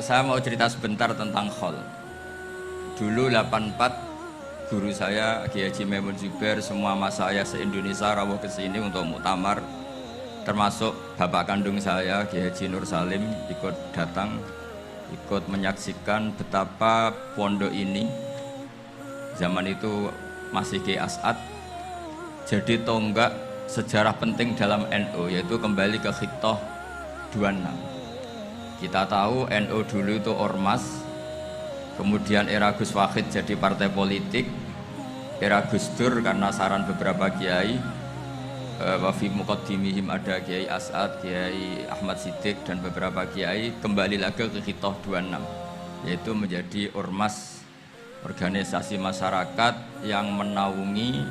Saya mau cerita sebentar tentang khol. Dulu 84 guru saya Kiai Haji Maimun Zubair, semua mas saya se-Indonesia rawuh ke sini untuk muktamar, termasuk bapak kandung saya Kiai Haji Nur Salim ikut datang, ikut menyaksikan betapa pondok ini zaman itu masih Kiai As'ad jadi tonggak sejarah penting dalam NU, yaitu kembali ke Khitoh 26. Kita tahu NU dulu itu ormas, kemudian era Gus Wahid jadi partai politik, era Gus Dur karena saran beberapa kiai, wafi muqaddimihim ada Kiai As'ad, Kiai Ahmad Siddiq dan beberapa kiai, kembali lagi ke Khitoh 26, yaitu menjadi ormas, organisasi masyarakat yang menaungi,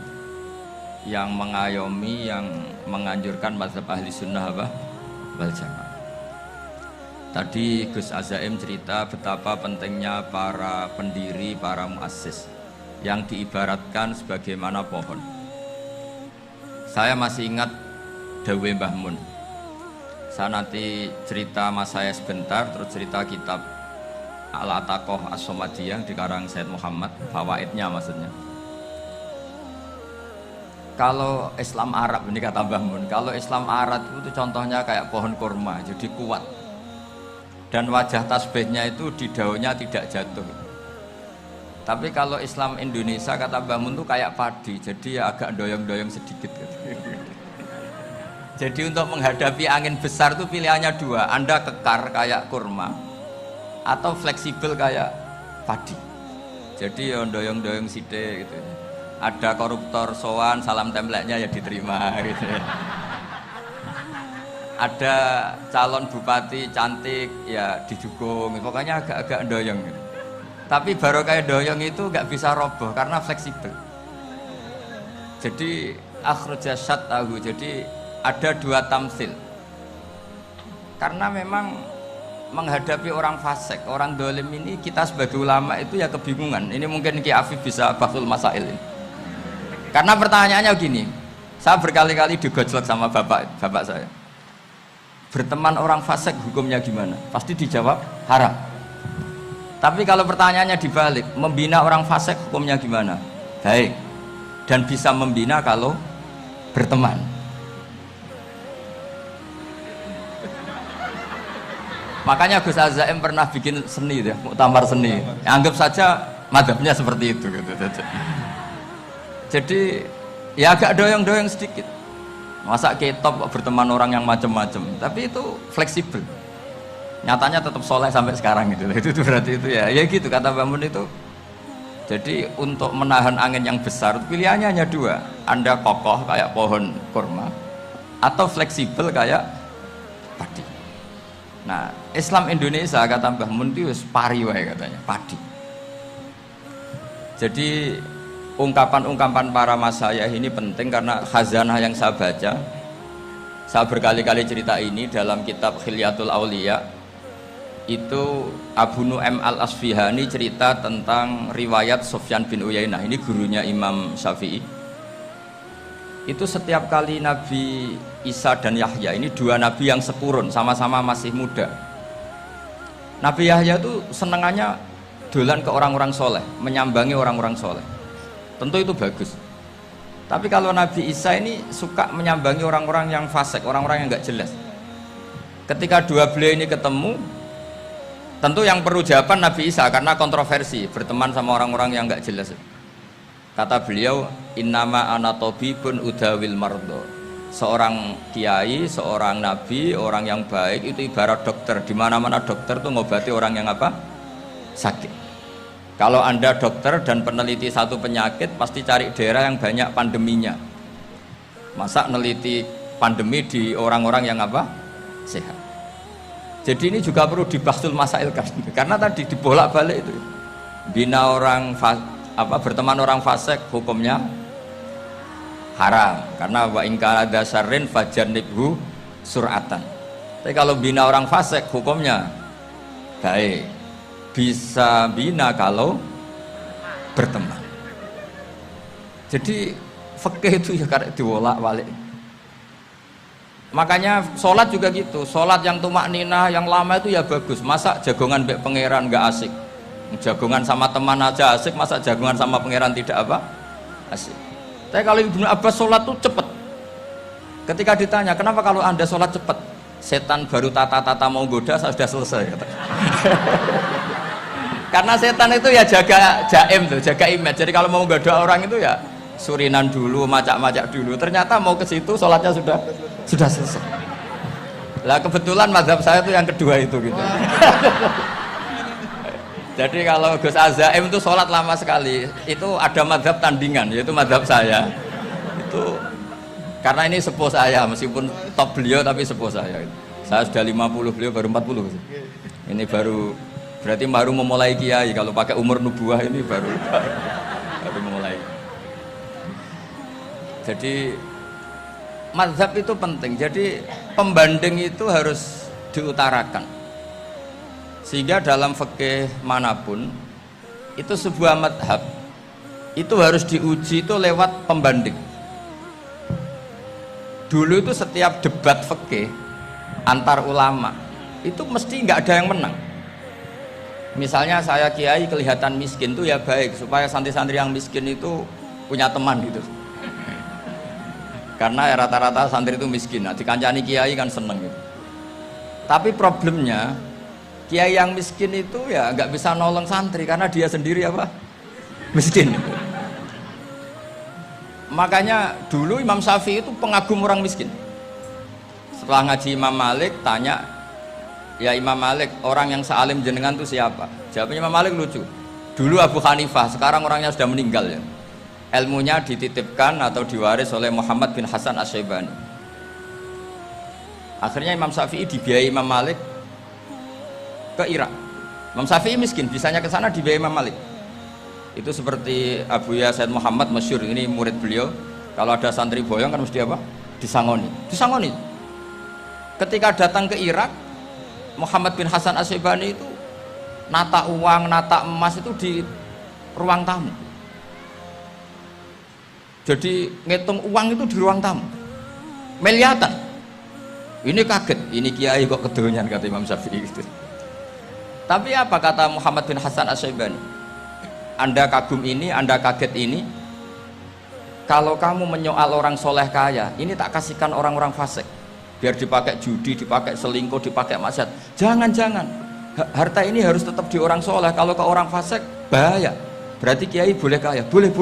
yang mengayomi, yang menganjurkan mazhab ahli sunnah wal jamaah. Tadi Gus Azaim cerita betapa pentingnya para pendiri, para muassis yang diibaratkan sebagaimana pohon. Saya masih ingat Dawe Mbah Mun. Saya nanti cerita mas saya sebentar, terus cerita kitab Al-Ataqoh As-Somadiyah dikarang Said Muhammad, fawaidnya maksudnya. Kalau Islam Arab, ini kata Mbah Mun, kalau Islam Arab itu contohnya kayak pohon kurma, jadi kuat. Dan wajah tasbihnya itu di daunnya tidak jatuh. Tapi kalau Islam Indonesia kata Mbah Mun itu kayak padi, jadi ya agak doyong-doyong sedikit gitu. Jadi untuk menghadapi angin besar itu pilihannya dua, Anda kekar kayak kurma atau fleksibel kayak padi. Jadi ya doyong-doyong sidik gitu. Ada koruptor sowan, salam templeknya ya diterima gitu. Ada calon bupati cantik ya didukung, pokoknya agak-agak doyong gitu. Tapi baru kayak doyong itu nggak bisa roboh karena fleksibel. Jadi akhraja syatahu, jadi ada dua tamsil. Karena memang menghadapi orang fasik, orang dolim ini, kita sebagai ulama itu ya kebingungan. Ini mungkin Ki Afif bisa bahsul masail ini. Karena pertanyaannya gini, saya berkali-kali digojlok sama bapak saya. Berteman orang fasik hukumnya gimana? Pasti dijawab haram. Tapi kalau pertanyaannya dibalik, membina orang fasik hukumnya gimana? Baik. Dan bisa membina kalau berteman. Makanya Gus Azaim pernah bikin seni deh, muktamar seni. Anggap saja madhabnya seperti itu gitu. Jadi ya agak doyong-doyong sedikit. Masa ketop berteman orang yang macam-macam, tapi itu fleksibel. Nyatanya tetap soleh sampai sekarang gitu. Itu berarti itu ya gitu kata Bamun itu. Jadi untuk menahan angin yang besar pilihannya hanya dua. Anda kokoh kayak pohon kurma atau fleksibel kayak padi. Nah, Islam Indonesia kata Mbah Mun itu pari wae katanya, padi. Jadi ungkapan-ungkapan para masyayikh ini penting karena khazanah yang saya baca. Saya berkali-kali cerita ini dalam kitab Khilyatul Auliya. Itu Abu Nu'aim Al-Asfihani cerita tentang riwayat Sufyan bin Uyainah. Ini gurunya Imam Syafi'i. Itu setiap kali Nabi Isa dan Yahya, ini dua nabi yang sekurun, sama-sama masih muda. Nabi Yahya itu senengannya dolan ke orang-orang soleh, menyambangi orang-orang soleh. Tentu itu bagus. Tapi kalau Nabi Isa ini suka menyambangi orang-orang yang fasik, orang-orang yang nggak jelas. Ketika dua beliau ini ketemu, tentu yang perlu jawaban Nabi Isa karena kontroversi, berteman sama orang-orang yang nggak jelas. Kata beliau, innama ana tabibun udawil mardo. Seorang kiai, seorang nabi, orang yang baik itu ibarat dokter. Di mana-mana dokter tuh ngobati orang yang apa? Sakit. Kalau Anda dokter dan peneliti satu penyakit, pasti cari daerah yang banyak pandeminya. Masa neliti pandemi di orang-orang yang apa? Sehat. Jadi ini juga perlu dibahsul masailkan. Karena tadi dibolak-balik itu. Bina orang berteman orang fasik hukumnya haram. Karena wa in kana dasarin fajannibhu sur'atan. Tapi kalau bina orang fasik hukumnya baik. Bisa bina kalau berteman. Jadi fikih itu ya karek diwolak-walik. Makanya sholat juga gitu, sholat yang tumak ninah yang lama itu ya bagus. Masa jagongan mbek pangeran nggak asik, jagongan sama teman aja asik, masa jagongan sama pangeran tidak apa asik. Tapi kalau Ibnu Abbas sholat tuh cepet. Ketika ditanya kenapa kalau anda sholat cepet, setan baru tata-tata mau goda saya sudah selesai kata. Karena setan itu ya jaga jaim tuh, jaga image. Jadi kalau mau goda orang itu ya surinan dulu, macak-macak dulu. Ternyata mau ke situ sholatnya sudah selesai. Lah kebetulan mazhab saya itu yang kedua itu gitu. Jadi kalau Gus Azaim itu sholat lama sekali. Itu ada mazhab tandingan, yaitu mazhab saya. Itu karena ini sepuh saya, meskipun top beliau tapi sepuh saya. Saya sudah 50, beliau baru 40. Ini berarti baru memulai kiai. Kalau pakai umur nubuah ini baru memulai. Jadi mazhab itu penting. Jadi pembanding itu harus diutarakan. Sehingga dalam fikih manapun itu sebuah mazhab itu harus diuji itu lewat pembanding. Dulu itu setiap debat fikih antar ulama itu mesti nggak ada yang menang. Misalnya saya kiai kelihatan miskin tuh ya baik supaya santri-santri yang miskin itu punya teman gitu. Karena rata-rata santri itu miskin. Nah, dikancani kiai kan seneng gitu. Tapi problemnya kiai yang miskin itu ya nggak bisa nolong santri karena dia sendiri apa miskin. Makanya dulu Imam Syafi'i itu pengagum orang miskin. Setelah ngaji Imam Malik tanya, ya Imam Malik, orang yang sealim jenengan itu siapa? Jawabnya Imam Malik lucu. Dulu Abu Hanifah, sekarang orangnya sudah meninggal ya. Ilmunya dititipkan atau diwaris oleh Muhammad bin Hasan Asy-Syaibani. Akhirnya Imam Syafi'i dibiayai Imam Malik ke Irak. Imam Syafi'i miskin, bisanya ke sana dibiayai Imam Malik. Itu seperti Abu Ya Said Muhammad masyhur, ini murid beliau. Kalau ada santri boyong kan mesti apa? Disangoni. Ketika datang ke Irak, Muhammad bin Hasan Asy-Syaibani itu nata uang, nata emas itu di ruang tamu. Jadi ngitung uang itu di ruang tamu. Miliatan. Ini kaget, ini kiai kok kedonyan kata Imam Syafi'i gitu. Tapi apa kata Muhammad bin Hasan Asy-Syaibani? Anda kagum ini, Anda kaget ini. Kalau kamu menyoal orang soleh kaya, ini tak kasihkan orang-orang fasik. Biar dipakai judi, dipakai selingkuh, dipakai maksiat. Jangan-jangan. Harta ini harus tetap di orang soleh. Kalau ke orang fasik, bahaya. Berarti kiai boleh kaya, boleh.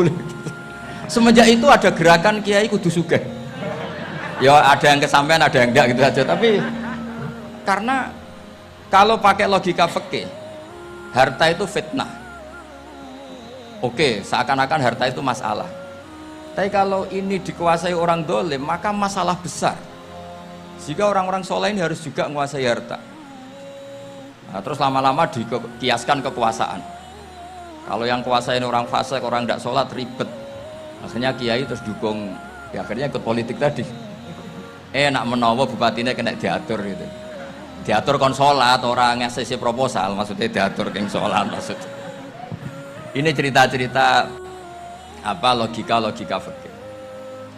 Semenjak itu ada gerakan kiai kudu sugih. Ya ada yang kesampaian, ada yang enggak gitu aja. Tapi karena kalau pakai logika fikih, harta itu fitnah. Oke, seakan-akan harta itu masalah. Tapi kalau ini dikuasai orang dolim, maka masalah besar. Jika orang-orang soleh ini harus juga menguasai harta. Nah, terus lama-lama dikiaskan kekuasaan. Kalau yang kuasain orang fasik, orang tidak sholat ribet. Akhirnya kiai terus dukung, ya akhirnya ikut politik tadi. Nak menawa bupatinya kena diatur gitu. Diatur kon sholat, orang ngasih proposal, maksudnya diatur keng sholat maksudnya. Ini cerita-cerita apa logika fikih.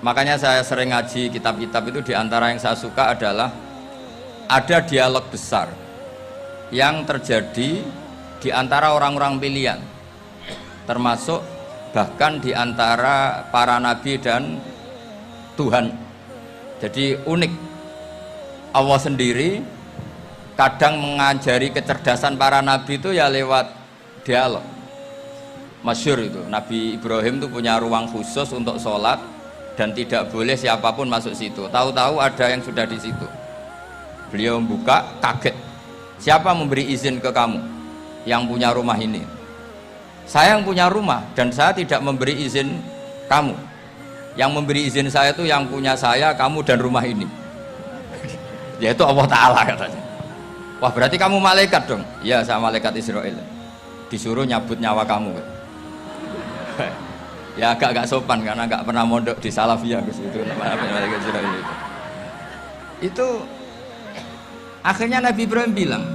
Makanya saya sering ngaji kitab-kitab itu, diantara yang saya suka adalah ada dialog besar yang terjadi di antara orang-orang pilihan, termasuk bahkan di antara para nabi dan Tuhan. Jadi unik, Allah sendiri kadang mengajari kecerdasan para nabi itu ya lewat dialog. Masyhur itu, Nabi Ibrahim itu punya ruang khusus untuk sholat dan tidak boleh siapapun masuk situ. Tahu-tahu ada yang sudah di situ. Beliau membuka, kaget. Siapa memberi izin ke kamu yang punya rumah ini? Saya yang punya rumah dan saya tidak memberi izin kamu. Yang memberi izin saya itu yang punya saya, kamu dan rumah ini. Yaitu Allah Ta'ala katanya. Wah berarti kamu malaikat dong? Iya saya malaikat Israel. Disuruh nyabut nyawa kamu. Ya agak sopan karena nggak pernah mondok di Salafiyah itu namanya malaikat Israel itu. Itu akhirnya Nabi Ibrahim bilang,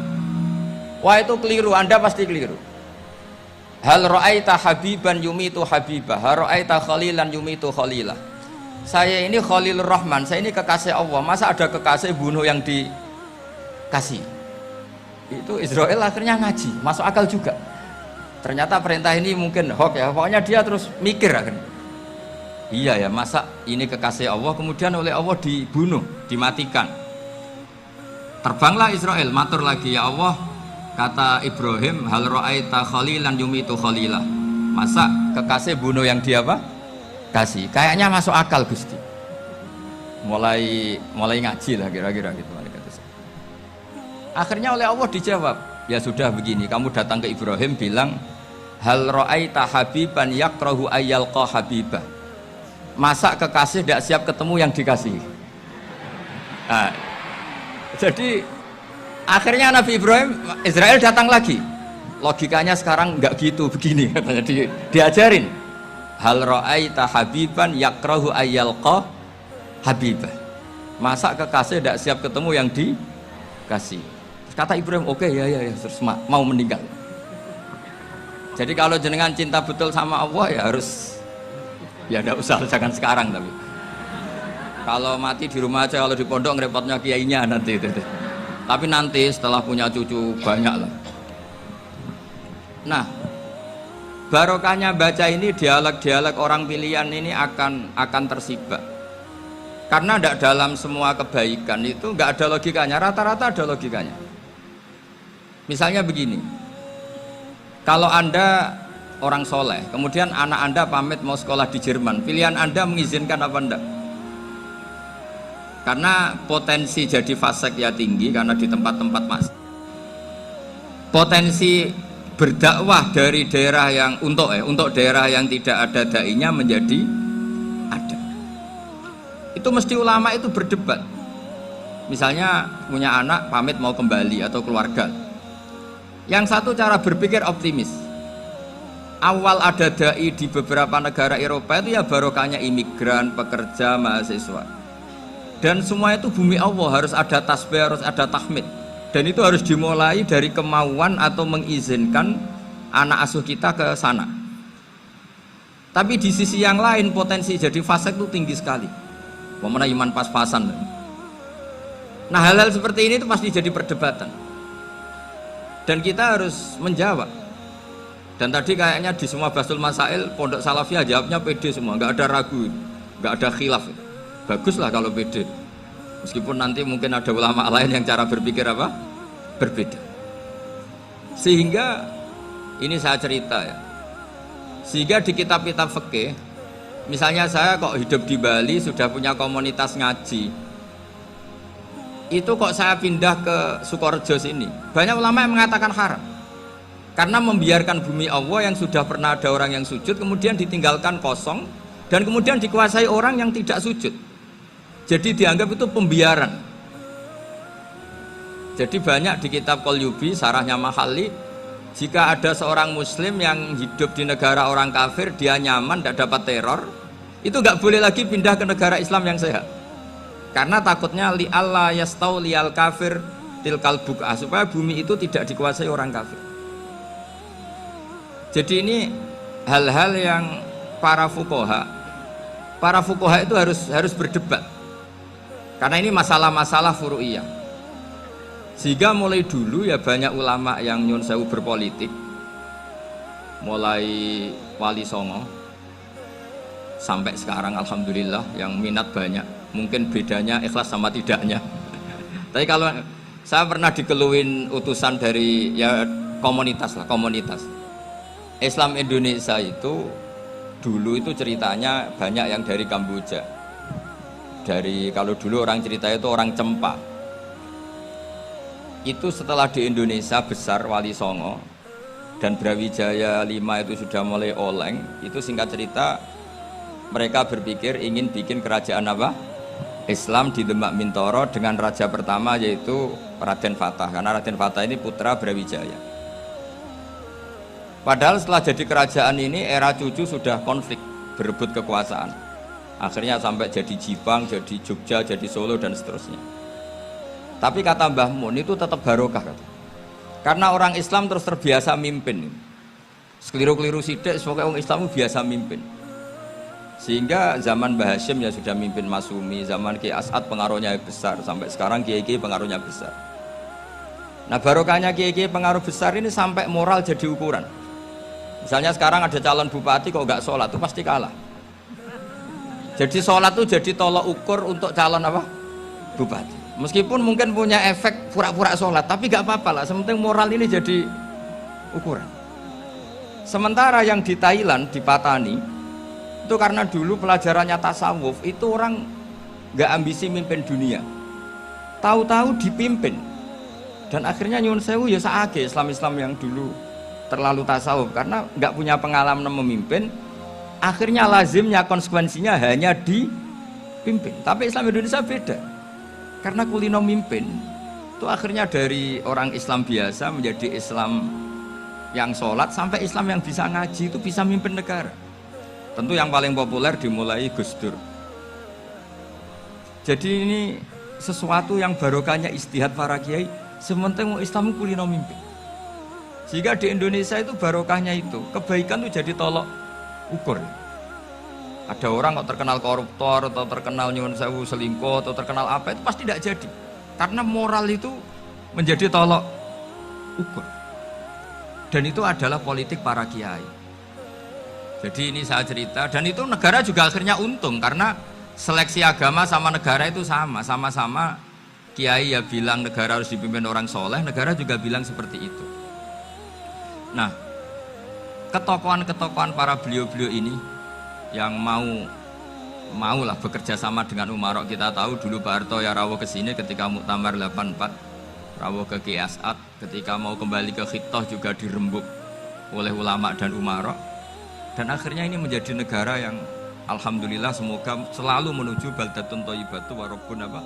wah itu keliru, Anda pasti keliru. Hal ra'aita habiban yumitu habibah, hal ra'aita khalilan yumitu khalilah. saya ini Khalilur Rahman, saya ini kekasih Allah, masa ada kekasih bunuh yang dikasih? Itu Israel akhirnya ngaji, masuk akal juga. Ternyata perintah ini mungkin hoax ya, pokoknya dia terus mikir akhirnya. Iya ya, masa ini kekasih Allah kemudian oleh Allah dibunuh, dimatikan. Terbanglah Israel, matur lagi, ya Allah, kata Ibrahim, hal ra'aita khalilan yumitu khalilah. Masa kekasih bunuh yang dia apa? Kasih. Kayaknya masuk akal Gusti. Mulai ngaji lah kira-kira gitu. Akhirnya oleh Allah dijawab, ya sudah begini, kamu datang ke Ibrahim bilang, hal ra'aita habiban yakrahu ayyalqa habibah. Masa kekasih tidak siap ketemu yang dikasih? Nah, jadi akhirnya Nabi Ibrahim, Israel datang lagi. Logikanya sekarang nggak gitu, begini katanya, diajarin. Hal ra'aita habiban yakrahu ayyalqa habibah. Masa kekasih tidak siap ketemu yang dikasih? Kata Ibrahim, oke, ya, terus mau meninggal. Jadi kalau jenengan cinta betul sama Allah ya harus, ya tidak usah, jangan sekarang tapi. Kalau mati di rumah aja, kalau di pondok ngerepotnya kiainya nanti. Tapi nanti setelah punya cucu banyak lah. Nah, barokahnya baca ini, dialog-dialog orang pilihan ini akan tersibak. Karena tidak dalam semua kebaikan itu nggak ada logikanya, rata-rata ada logikanya. Misalnya begini, kalau Anda orang soleh, kemudian anak Anda pamit mau sekolah di Jerman, pilihan Anda mengizinkan apa enggak? Karena potensi jadi fasik ya tinggi, karena di tempat-tempat mas. Potensi berdakwah dari daerah yang untuk daerah yang tidak ada dai-nya menjadi ada. Itu mesti ulama itu berdebat. Misalnya punya anak pamit mau kembali atau keluarga. Yang satu cara berpikir optimis. Awal ada dai di beberapa negara Eropa itu ya barokahnya imigran, pekerja, mahasiswa. Dan semua itu bumi Allah, harus ada tasbih, harus ada tahmid. Dan itu harus dimulai dari kemauan atau mengizinkan anak asuh kita ke sana. Tapi di sisi yang lain potensi jadi fasik itu tinggi sekali. Pemana iman pas-pasan. Nah, hal-hal seperti ini itu pasti jadi perdebatan. Dan kita harus menjawab. Dan tadi kayaknya di semua Basul Masail Pondok Salafiyah jawabnya pede semua, nggak ada ragu, nggak ada khilaf. Baguslah kalau pede. Meskipun nanti mungkin ada ulama lain yang cara berpikir apa? Berbeda. Sehingga ini saya cerita ya. Sehingga di kitab-kitab fikih, misalnya saya kok hidup di Bali sudah punya komunitas ngaji. Itu kok saya pindah ke Sukorejo sini. Banyak ulama yang mengatakan haram. Karena membiarkan bumi Allah yang sudah pernah ada orang yang sujud kemudian ditinggalkan kosong dan kemudian dikuasai orang yang tidak sujud. Jadi dianggap itu pembiaran. Jadi banyak di kitab Qalyubi, sarahnya Mahalli, jika ada seorang muslim yang hidup di negara orang kafir, dia nyaman, tidak dapat teror, itu nggak boleh lagi pindah ke negara Islam yang sehat. Karena takutnya li Allah yastau liyal kafir tilkal buka, supaya bumi itu tidak dikuasai orang kafir. Jadi ini hal-hal yang para fuqaha itu harus berdebat. Karena ini masalah-masalah furu'iyah. Sehingga mulai dulu ya banyak ulama yang nyun sewu berpolitik. Mulai Wali Songo sampai sekarang alhamdulillah yang minat banyak. Mungkin bedanya ikhlas sama tidaknya. Tapi kalau saya pernah dikeluhin utusan dari ya komunitas. Islam Indonesia itu dulu itu ceritanya banyak yang dari Kamboja. Kalau dulu orang cerita itu orang Cempa. Itu setelah di Indonesia besar Wali Songo dan Brawijaya 5 itu sudah mulai oleng. Itu singkat cerita mereka berpikir ingin bikin kerajaan apa? Islam di Demak Mintoro dengan raja pertama yaitu Raden Fatah. Karena Raden Fatah ini putra Brawijaya. Padahal setelah jadi kerajaan ini era cucu sudah konflik berebut kekuasaan. Akhirnya sampai jadi Jipang, jadi Jogja, jadi Solo dan seterusnya. Tapi kata Mbah Mun itu tetap barokah kata. Karena orang Islam terus terbiasa mimpin. Sekeliru-keliru sidik sebagai orang Islam biasa mimpin. Sehingga zaman Mbah Hashim ya sudah mimpin Masumi, zaman Ki As'ad pengaruhnya besar, sampai sekarang Kiai-Kiai pengaruhnya besar. Nah barokahnya Kiai-Kiai pengaruh besar ini sampai moral jadi ukuran. Misalnya sekarang ada calon bupati kok nggak sholat, itu pasti kalah. Jadi sholat itu jadi tolok ukur untuk calon apa? Bupati. Meskipun mungkin punya efek pura-pura sholat, tapi nggak apa-apa lah, sementing moral ini jadi ukuran. Sementara yang di Thailand, di Patani, itu karena dulu pelajarannya tasawuf, itu orang nggak ambisi mimpin dunia, tahu-tahu dipimpin, dan akhirnya nyuwun sewu ya saage Islam-Islam yang dulu terlalu tasawuf karena nggak punya pengalaman memimpin, akhirnya lazimnya konsekuensinya hanya dipimpin. Tapi Islam Indonesia beda, karena kulino mimpin itu akhirnya dari orang Islam biasa menjadi Islam yang sholat sampai Islam yang bisa ngaji, itu bisa mimpin negara. Tentu yang paling populer dimulai Gus Dur. Jadi ini sesuatu yang barokahnya istihad para kiai, sementing Islam kulino mimpin. Sehingga di Indonesia itu barokahnya itu, kebaikan itu jadi tolok ukur. Ada orang kok terkenal koruptor atau terkenal nyuwun sewu selingkuh atau terkenal apa, itu pasti tidak jadi. Karena moral itu menjadi tolok ukur. Dan itu adalah politik para kiai. Jadi ini saya cerita, dan itu negara juga akhirnya untung karena seleksi agama sama negara itu sama-sama kiai ya bilang negara harus dipimpin orang soleh, negara juga bilang seperti itu. Nah, ketokohan-ketokohan para beliau-beliau ini yang maulah bekerja sama dengan umarok. Kita tahu dulu Pak Harto ya rawuh ke sini ketika Muktamar 84, rawuh ke Ki As'ad, ketika mau kembali ke Khittah juga dirembuk oleh ulama dan umarok. Dan akhirnya ini menjadi negara yang alhamdulillah semoga selalu menuju baldatun thayyibatu wa rabbun apa?